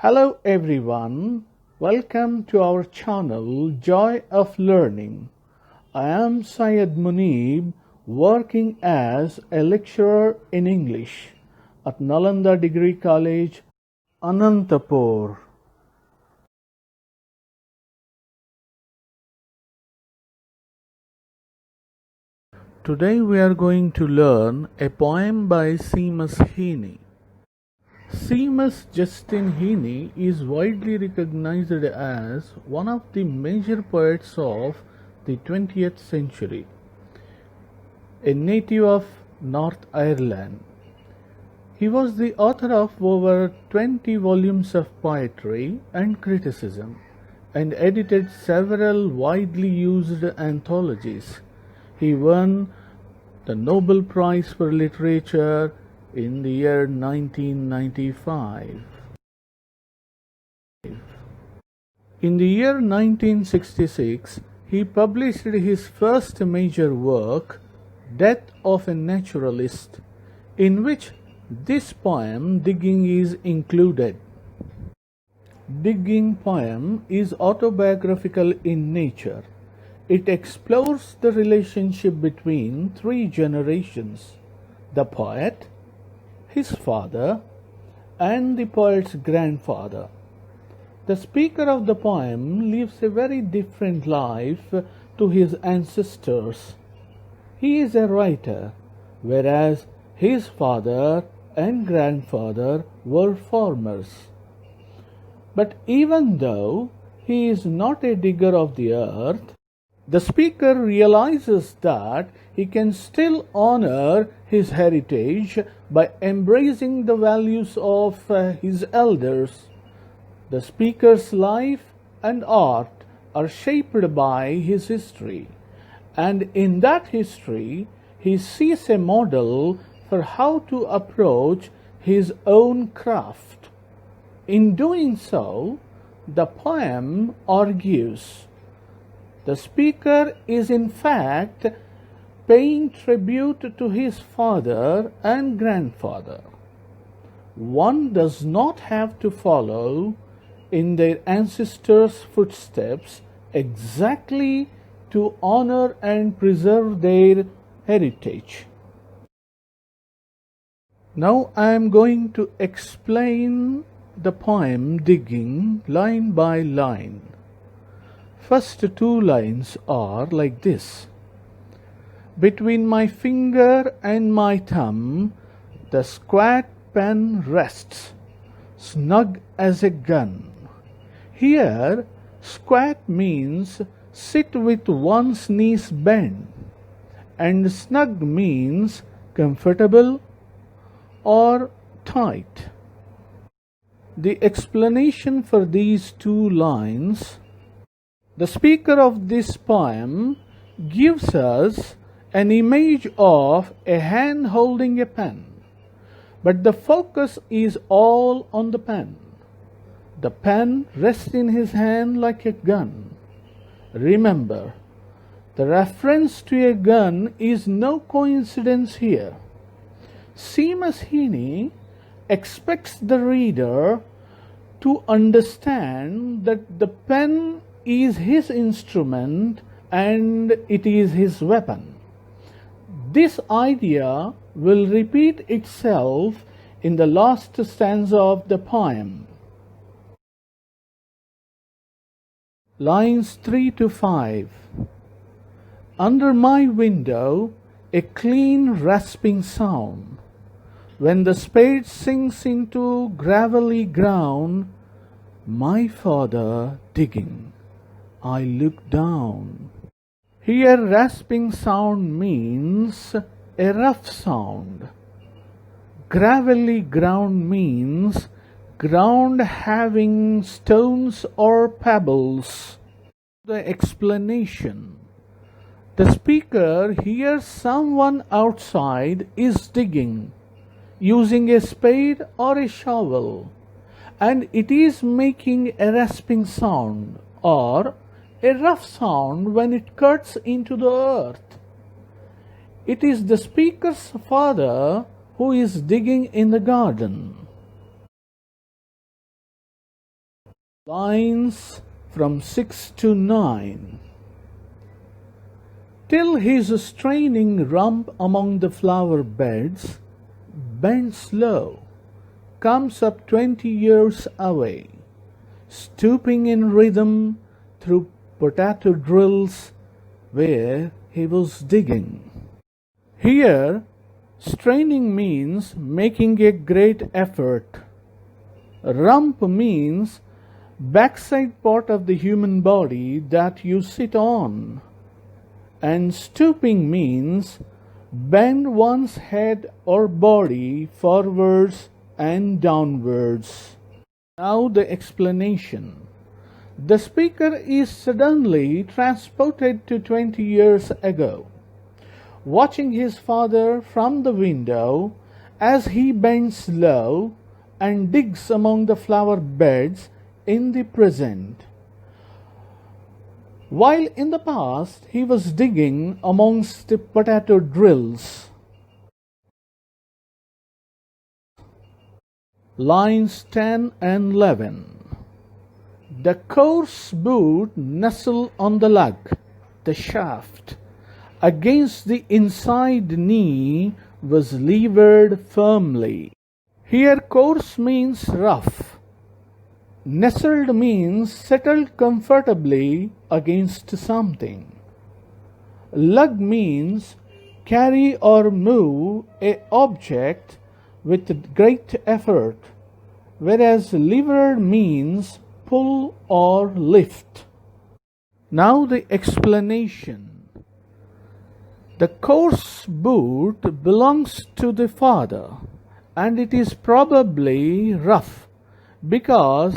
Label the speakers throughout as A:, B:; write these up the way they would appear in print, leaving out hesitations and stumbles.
A: Hello everyone, welcome to our channel Joy of Learning. I am Syed Munib, working as a lecturer in English at Nalanda Degree College, Anantapur. Today we are going to learn a poem by Seamus Heaney. Seamus Justin Heaney is widely recognized as one of the major poets of the 20th century. A native of North Ireland, he was the author of over 20 volumes of poetry and criticism and edited several widely used anthologies. He won the Nobel Prize for Literature in the year 1995. In the year 1966, he published his first major work, Death of a Naturalist, in which this poem, Digging, is included. Digging poem is autobiographical in nature. It explores the relationship between three generations: the poet, his father, and the poet's grandfather. The speaker of the poem lives a very different life to his ancestors. He is a writer, whereas his father and grandfather were farmers. But even though he is not a digger of the earth, the speaker realizes that he can still honor his heritage by embracing the values of his elders. The speaker's life and art are shaped by his history, and in that history he sees a model for how to approach his own craft. In doing so, the poem argues the speaker is in fact paying tribute to his father and grandfather. One does not have to follow in their ancestors' footsteps exactly to honor and preserve their heritage. Now I am going to explain the poem Digging line by line. First two lines are like this. Between my finger and my thumb, the squat pen rests, snug as a gun. Here, squat means sit with one's knees bent, and snug means comfortable or tight. The explanation for these two lines: the speaker of this poem gives us an image of a hand holding a pen, but the focus is all on the pen. The pen rests in his hand like a gun. Remember, the reference to a gun is no coincidence here. Seamus Heaney expects the reader to understand that the pen is his instrument and it is his weapon. This idea will repeat itself in the last stanza of the poem. Lines 3 to 5. Under my window, a clean rasping sound. When the spade sinks into gravelly ground, my father digging, I look down. Here rasping sound means a rough sound. Gravelly ground means ground having stones or pebbles. The explanation: the speaker hears someone outside is digging, using a spade or a shovel, and it is making a rasping sound or a rough sound when it cuts into the earth. It is the speaker's father who is digging in the garden. Lines from 6 to 9. Till his straining rump among the flower beds bends low, comes up 20 years away, stooping in rhythm through potato drills where he was digging. Here, straining means making a great effort. Rump means backside part of the human body that you sit on. And stooping means bend one's head or body forwards and downwards. Now the explanation. The speaker is suddenly transported to 20 years ago, watching his father from the window as he bends low and digs among the flower beds in the present, while in the past he was digging amongst the potato drills. Lines 10 and 11. The coarse boot nestled on the lug, the shaft, against the inside knee was levered firmly. Here coarse means rough. Nestled means settled comfortably against something. Lug means carry or move a object with great effort, whereas levered means pull or lift. Now the explanation. The coarse boot belongs to the father, and it is probably rough because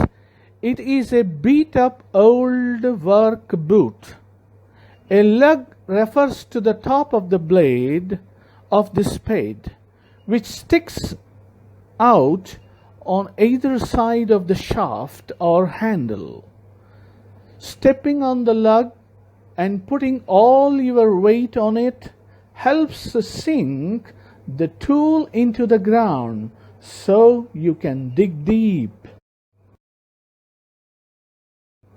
A: it is a beat-up old work boot. A lug refers to the top of the blade of the spade, which sticks out on either side of the shaft or handle. Stepping on the lug and putting all your weight on it helps sink the tool into the ground so you can dig deep.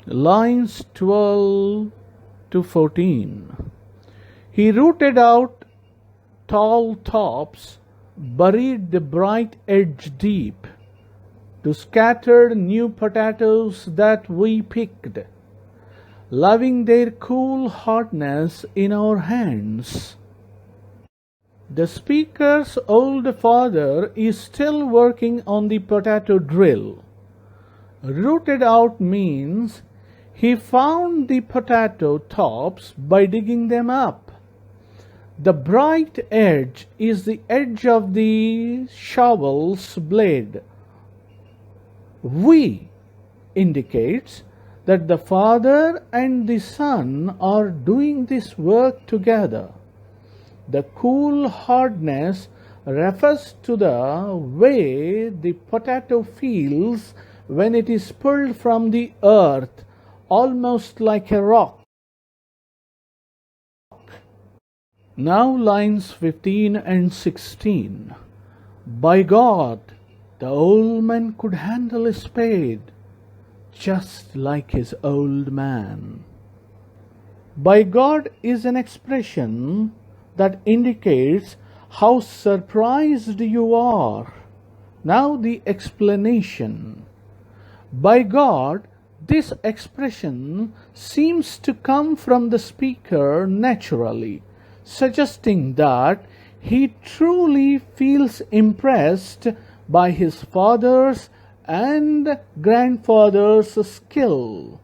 A: Lines 12 to 14. He rooted out tall tops, buried the bright edge deep, to scattered new potatoes that we picked, loving their cool hardness in our hands. The speaker's old father is still working on the potato drill. Rooted out means he found the potato tops by digging them up. The bright edge is the edge of the shovel's blade. We indicates that the father and the son are doing this work together. The cool hardness refers to the way the potato feels when it is pulled from the earth, almost like a rock. Now lines 15 and 16. By God, the old man could handle a spade, just like his old man. By God is an expression that indicates how surprised you are. Now the explanation. By God, this expression seems to come from the speaker naturally, suggesting that he truly feels impressed by his father's and grandfather's skill.